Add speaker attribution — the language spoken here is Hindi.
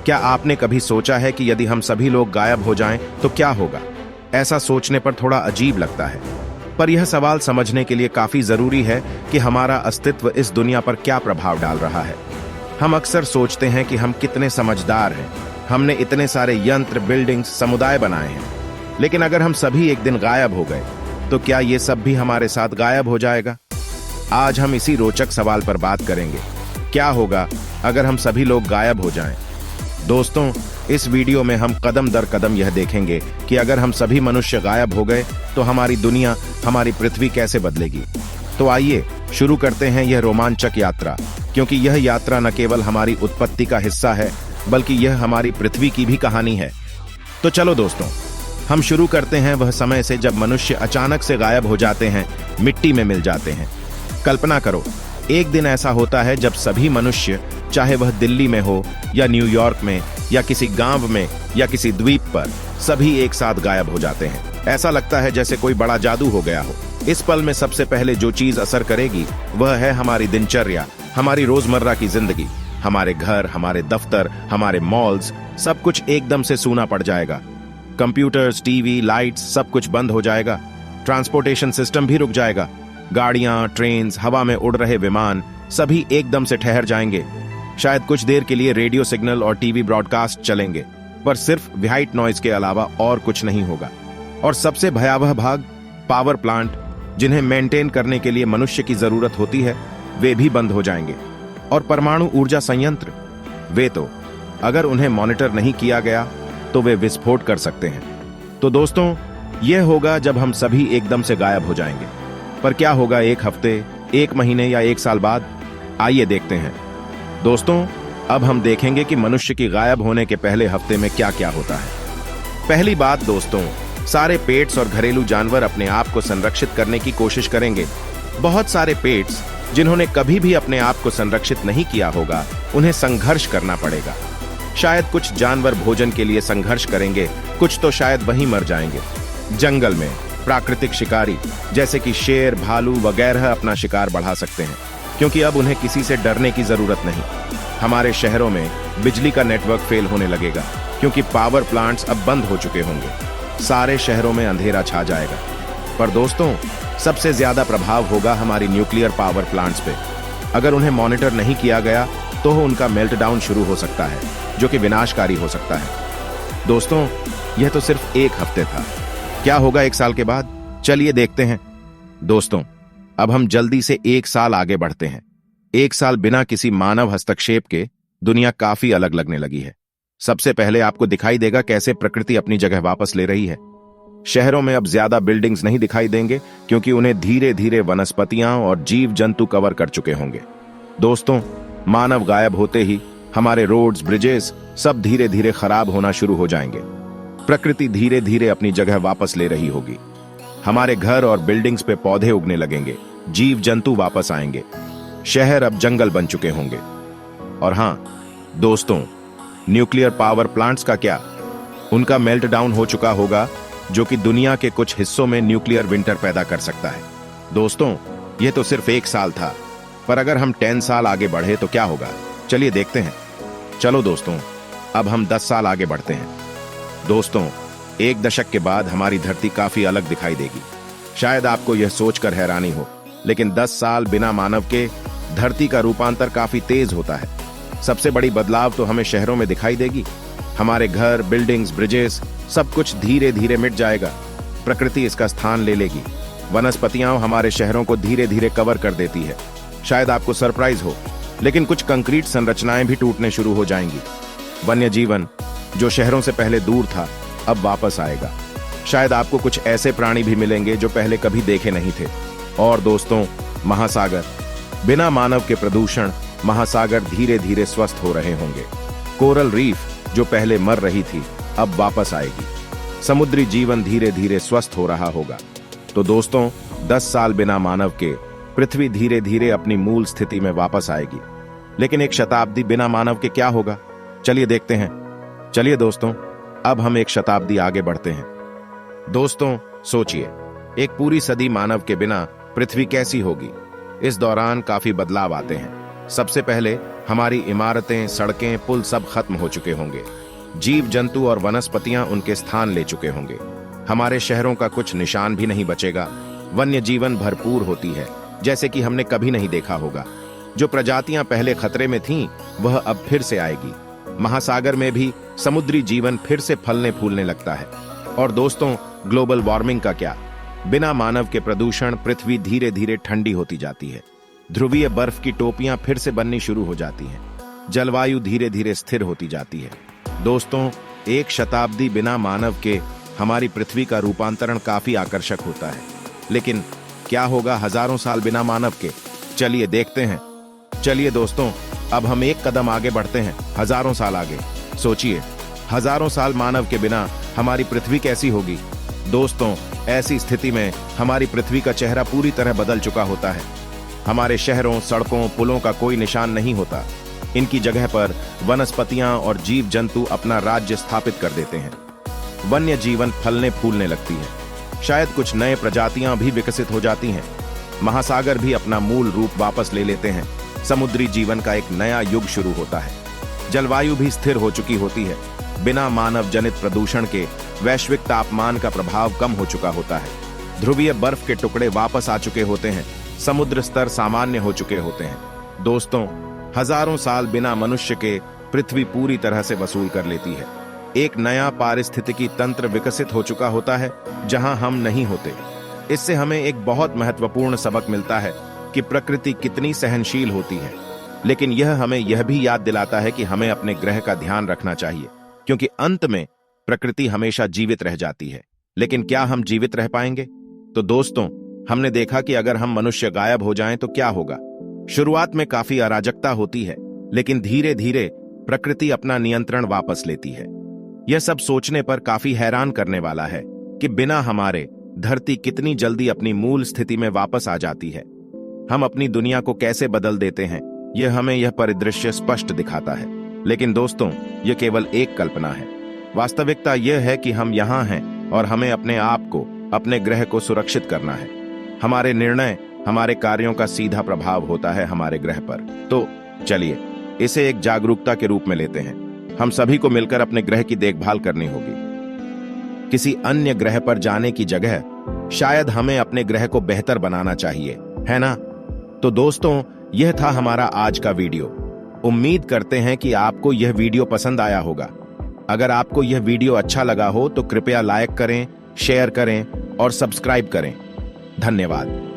Speaker 1: क्या आपने कभी सोचा है कि यदि हम सभी लोग गायब हो जाएं तो क्या होगा? ऐसा सोचने पर थोड़ा अजीब लगता है, पर यह सवाल समझने के लिए काफी जरूरी है कि हमारा अस्तित्व इस दुनिया पर क्या प्रभाव डाल रहा है। हम अक्सर सोचते हैं कि हम कितने समझदार हैं, हमने इतने सारे यंत्र, बिल्डिंग्स, समुदाय बनाए हैं, लेकिन अगर हम सभी एक दिन गायब हो गए तो क्या ये सब भी हमारे साथ गायब हो जाएगा? आज हम इसी रोचक सवाल पर बात करेंगे। क्या होगा अगर हम सभी लोग गायब हो जाएं? दोस्तों, इस वीडियो में हम कदम दर कदम यह देखेंगे कि अगर हम सभी मनुष्य गायब हो गए तो हमारी दुनिया, हमारी पृथ्वी कैसे बदलेगी। तो आइए शुरू करते हैं यह रोमांचक यात्रा, क्योंकि यह यात्रा न केवल हमारी उत्पत्ति का हिस्सा है, बल्कि यह हमारी पृथ्वी की भी कहानी है। तो चलो दोस्तों, हम शुरू करते हैं वह समय से जब मनुष्य अचानक से गायब हो जाते हैं, मिट्टी में मिल जाते हैं। कल्पना करो, एक दिन ऐसा होता है जब सभी मनुष्य, चाहे वह दिल्ली में हो या न्यूयॉर्क में या किसी गांव में या किसी द्वीप पर, सभी एक साथ गायब हो जाते हैं। ऐसा लगता है जैसे कोई बड़ा जादू हो गया हो। इस पल में सबसे पहले जो चीज असर करेगी वह है हमारी दिनचर्या, हमारी रोजमर्रा की जिंदगी। हमारे घर, हमारे दफ्तर, हमारे मॉल्स, सब कुछ एकदम से सूना पड़ जाएगा। कंप्यूटर्स, टीवी, लाइट्स, सब कुछ बंद हो जाएगा। ट्रांसपोर्टेशन सिस्टम भी रुक जाएगा। गाड़ियां, ट्रेन्स, हवा में उड़ रहे विमान, सभी एकदम से ठहर जाएंगे। शायद कुछ देर के लिए रेडियो सिग्नल और टीवी ब्रॉडकास्ट चलेंगे, पर सिर्फ व्हाइट नॉइज के अलावा और कुछ नहीं होगा। और सबसे भयावह भाग, पावर प्लांट, जिन्हें मेंटेन करने के लिए मनुष्य की जरूरत होती है, वे भी बंद हो जाएंगे। और परमाणु ऊर्जा संयंत्र, वे तो अगर उन्हें मॉनिटर नहीं किया गया तो वे विस्फोट कर सकते हैं। तो दोस्तों, यह होगा जब हम सभी एकदम से गायब हो जाएंगे। पर क्या होगा एक हफ्ते, एक महीने या एक साल बाद? आइए देखते हैं। दोस्तों, अब हम देखेंगे कि मनुष्य की गायब होने के पहले हफ्ते में क्या क्या होता है। पहली बात दोस्तों, सारे पेट्स और घरेलू जानवर अपने आप को संरक्षित करने की कोशिश करेंगे। बहुत सारे पेट्स जिन्होंने कभी भी अपने आप को संरक्षित नहीं किया होगा, उन्हें संघर्ष करना पड़ेगा। शायद कुछ जानवर भोजन के लिए संघर्ष करेंगे, कुछ तो शायद वहीं मर जाएंगे। जंगल में प्राकृतिक शिकारी जैसे कि शेर, भालू वगैरह अपना शिकार बढ़ा सकते हैं, क्योंकि अब उन्हें किसी से डरने की जरूरत नहीं। हमारे शहरों में बिजली का नेटवर्क फेल होने लगेगा, क्योंकि पावर प्लांट्स अब बंद हो चुके होंगे। सारे शहरों में अंधेरा छा जाएगा। पर दोस्तों, सबसे ज्यादा प्रभाव होगा हमारी न्यूक्लियर पावर प्लांट्स पे। अगर उन्हें मॉनिटर नहीं किया गया तो उनका मेल्टडाउन शुरू हो सकता है, जो कि विनाशकारी हो सकता है। दोस्तों, यह तो सिर्फ एक हफ्ते था। क्या होगा एक साल के बाद? चलिए देखते हैं। दोस्तों, अब हम जल्दी से एक साल आगे बढ़ते हैं। एक साल बिना किसी मानव हस्तक्षेप के दुनिया काफी अलग लगने लगी है। सबसे पहले आपको दिखाई देगा कैसे प्रकृति अपनी जगह वापस ले रही है। शहरों में अब ज्यादा बिल्डिंग्स नहीं दिखाई देंगे, क्योंकि उन्हें धीरे धीरे वनस्पतियां और जीव जंतु कवर कर चुके होंगे। दोस्तों, मानव गायब होते ही हमारे रोड्स, ब्रिजेस सब धीरे धीरे खराब होना शुरू हो जाएंगे। प्रकृति धीरे धीरे अपनी जगह वापस ले रही होगी। हमारे घर और बिल्डिंग्स पे पौधे उगने लगेंगे, जीव जंतु वापस आएंगे। शहर अब जंगल बन चुके होंगे। और हां दोस्तों, न्यूक्लियर पावर प्लांट्स का क्या? उनका मेल्टडाउन हो चुका होगा, जो कि दुनिया के कुछ हिस्सों में न्यूक्लियर विंटर पैदा कर सकता है। दोस्तों, यह तो सिर्फ एक साल था, पर अगर हम 10 साल आगे बढ़े तो क्या होगा? चलिए देखते हैं। चलो दोस्तों, अब हम 10 साल आगे बढ़ते हैं। दोस्तों, एक दशक के बाद हमारी धरती काफी अलग दिखाई देगी। शायद आपको यह सोचकर हैरानी हो, लेकिन 10 साल बिना मानव के धरती का रूपांतर काफी तेज होता है। सबसे बड़ी बदलाव तो हमें शहरों में दिखाई देगी। हमारे घर, बिल्डिंग्स, ब्रिजेस सब कुछ धीरे धीरे मिट जाएगा। प्रकृति इसका स्थान ले लेगी। वनस्पतियां हमारे शहरों को धीरे धीरे कवर कर देती है। शायद आपको सरप्राइज हो, लेकिन कुछ कंक्रीट संरचनाएं भी टूटने शुरू हो जाएंगी। वन्य जीवन, जो शहरों से पहले दूर था, अब वापस आएगा। शायद आपको कुछ ऐसे प्राणी भी मिलेंगे जो पहले कभी देखे नहीं थे। और दोस्तों, महासागर, बिना मानव के प्रदूषण महासागर धीरे धीरे स्वस्थ हो रहे होंगे। कोरल रीफ, जो पहले मर रही थी, अब वापस आएगी। समुद्री जीवन धीरे धीरे स्वस्थ हो रहा होगा। तो दोस्तों, 10 साल बिना मानव के पृथ्वी धीरे धीरे अपनी मूल स्थिति में वापस आएगी। लेकिन एक शताब्दी बिना मानव के क्या होगा? चलिए देखते हैं। चलिए दोस्तों, अब हम एक शताब्दी आगे बढ़ते हैं। दोस्तों, सोचिए, एक पूरी सदी मानव के बिना पृथ्वी कैसी होगी? इस दौरान काफी बदलाव आते हैं। सबसे पहले हमारी इमारतें, सड़कें, पुल सब खत्म हो चुके होंगे। जीव जंतु और वनस्पतियां उनके स्थान ले चुके होंगे। हमारे शहरों का कुछ निशान भी नहीं बचेगा। वन्य जीवन भरपूर होती है, जैसे कि हमने कभी नहीं देखा होगा। जो प्रजातियां पहले खतरे में थीं, वह अब फिर से आएगी। महासागर में भी समुद्री जीवन फिर से फलने फूलने लगता है। और दोस्तों, ग्लोबल वार्मिंग का क्या? बिना मानव के प्रदूषण पृथ्वी धीरे धीरे ठंडी होती जाती है। ध्रुवीय बर्फ की टोपियां फिर से बननी शुरू हो जाती हैं। जलवायु धीरे धीरे स्थिर होती जाती है। दोस्तों, एक शताब्दी बिना मानव के हमारी पृथ्वी का रूपांतरण काफी आकर्षक होता है। लेकिन क्या होगा हजारों साल बिना मानव के? चलिए देखते हैं। चलिए दोस्तों, अब हम एक कदम आगे बढ़ते हैं, हजारों साल आगे। सोचिए, हजारों साल मानव के बिना हमारी पृथ्वी कैसी होगी? दोस्तों, ऐसी स्थिति में हमारी पृथ्वी का चेहरा पूरी तरह बदल चुका होता है। हमारे शहरों, सड़कों, पुलों का कोई निशान नहीं होता। इनकी जगह पर वनस्पतियां और जीव जंतु अपना राज्य स्थापित कर देते हैं। वन्य जीवन फलने फूलने लगती है। शायद कुछ नए प्रजातियां भी विकसित हो जाती हैं। महासागर भी अपना मूल रूप वापस ले लेते हैं। समुद्री जीवन का एक नया युग शुरू होता है। जलवायु भी स्थिर हो चुकी होती है। बिना मानव जनित प्रदूषण के वैश्विक तापमान का प्रभाव कम हो चुका होता है। ध्रुवीय बर्फ के टुकड़े वापस आ चुके होते हैं। समुद्र स्तर सामान्य हो चुके होते हैं। दोस्तों, हजारों साल बिना मनुष्य के पृथ्वी पूरी तरह से वसूल कर लेती है। एक नया पारिस्थितिकी तंत्र विकसित हो चुका होता है, जहां हम नहीं होते। इससे हमें एक बहुत महत्वपूर्ण सबक मिलता है कि प्रकृति कितनी सहनशील होती है। लेकिन यह हमें यह भी याद दिलाता है कि हमें अपने ग्रह का ध्यान रखना चाहिए, क्योंकि अंत में प्रकृति हमेशा जीवित रह जाती है। लेकिन क्या हम जीवित रह पाएंगे? तो दोस्तों, हमने देखा कि अगर हम मनुष्य गायब हो जाएं तो क्या होगा। शुरुआत में काफी अराजकता होती है, लेकिन धीरे धीरे प्रकृति अपना नियंत्रण वापस लेती है। यह सब सोचने पर काफी हैरान करने वाला है कि बिना हमारे धरती कितनी जल्दी अपनी मूल स्थिति में वापस आ जाती है। हम अपनी दुनिया को कैसे बदल देते हैं, यह हमें यह परिदृश्य स्पष्ट दिखाता है। लेकिन दोस्तों, यह केवल एक कल्पना है। वास्तविकता यह है कि हम यहाँ हैं और हमें अपने आप को, अपने ग्रह को सुरक्षित करना है। हमारे निर्णय, हमारे कार्यों का सीधा प्रभाव होता है हमारे ग्रह पर। तो चलिए इसे एक जागरूकता के रूप में लेते हैं। हम सभी को मिलकर अपने ग्रह की देखभाल करनी होगी। किसी अन्य ग्रह पर जाने की जगह शायद हमें अपने ग्रह को बेहतर बनाना चाहिए, है ना? तो दोस्तों, यह था हमारा आज का वीडियो। उम्मीद करते हैं कि आपको यह वीडियो पसंद आया होगा। अगर आपको यह वीडियो अच्छा लगा हो तो कृपया लाइक करें, शेयर करें और सब्सक्राइब करें। धन्यवाद।